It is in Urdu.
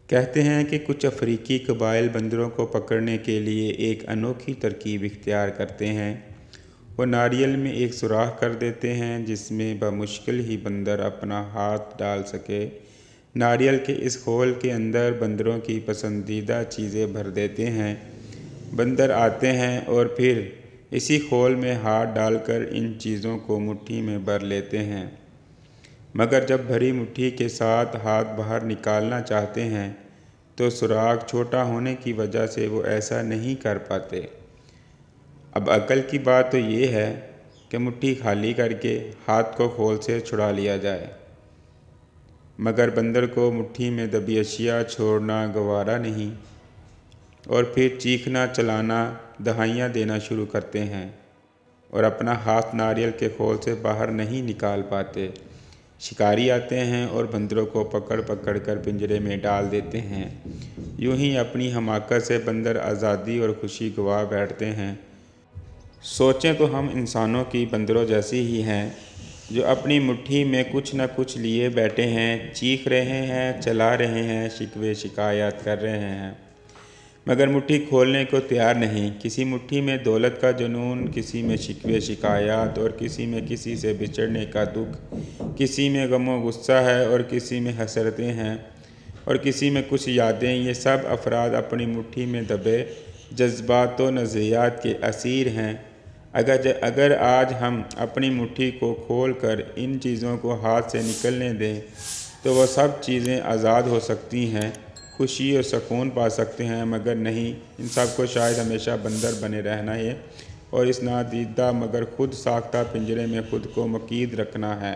کہتے ہیں کہ کچھ افریقی قبائل بندروں کو پکڑنے کے لیے ایک انوکھی ترکیب اختیار کرتے ہیں۔ وہ ناریل میں ایک سوراخ کر دیتے ہیں جس میں بمشکل ہی بندر اپنا ہاتھ ڈال سکے۔ ناریل کے اس خول کے اندر بندروں کی پسندیدہ چیزیں بھر دیتے ہیں۔ بندر آتے ہیں اور پھر اسی خول میں ہاتھ ڈال کر ان چیزوں کو مٹھی میں بھر لیتے ہیں، مگر جب بھری مٹھی کے ساتھ ہاتھ باہر نکالنا چاہتے ہیں تو سوراخ چھوٹا ہونے کی وجہ سے وہ ایسا نہیں کر پاتے۔ اب عقل کی بات تو یہ ہے کہ مٹھی خالی کر کے ہاتھ کو خول سے چھڑا لیا جائے، مگر بندر کو مٹھی میں دبی اشیاء چھوڑنا گوارا نہیں، اور پھر چیخنا، چلانا، دہائیاں دینا شروع کرتے ہیں اور اپنا ہاتھ ناریل کے خول سے باہر نہیں نکال پاتے۔ شکاری آتے ہیں اور بندروں کو پکڑ پکڑ کر پنجرے میں ڈال دیتے ہیں۔ یوں ہی اپنی حماقت سے بندر آزادی اور خوشی گنوا بیٹھتے ہیں۔ سوچیں تو ہم انسانوں کی بندروں جیسی ہی ہیں، جو اپنی مٹھی میں کچھ نہ کچھ لیے بیٹھے ہیں، چیخ رہے ہیں، چلا رہے ہیں، شکوے شکایات کر رہے ہیں، مگر مٹھی کھولنے کو تیار نہیں۔ کسی مٹھی میں دولت کا جنون، کسی میں شکوے شکایات، اور کسی میں کسی سے بچھڑنے کا دکھ، کسی میں غم و غصہ ہے اور کسی میں حسرتیں ہیں اور کسی میں کچھ یادیں۔ یہ سب افراد اپنی مٹھی میں دبے جذبات و نظریات کے اسیر ہیں۔ اگر آج ہم اپنی مٹھی کو کھول کر ان چیزوں کو ہاتھ سے نکلنے دیں تو وہ سب چیزیں آزاد ہو سکتی ہیں، خوشی اور سکون پا سکتے ہیں، مگر نہیں، ان سب کو شاید ہمیشہ بندر بنے رہنا ہے اور اس نادیدہ مگر خود ساختہ پنجرے میں خود کو مقید رکھنا ہے۔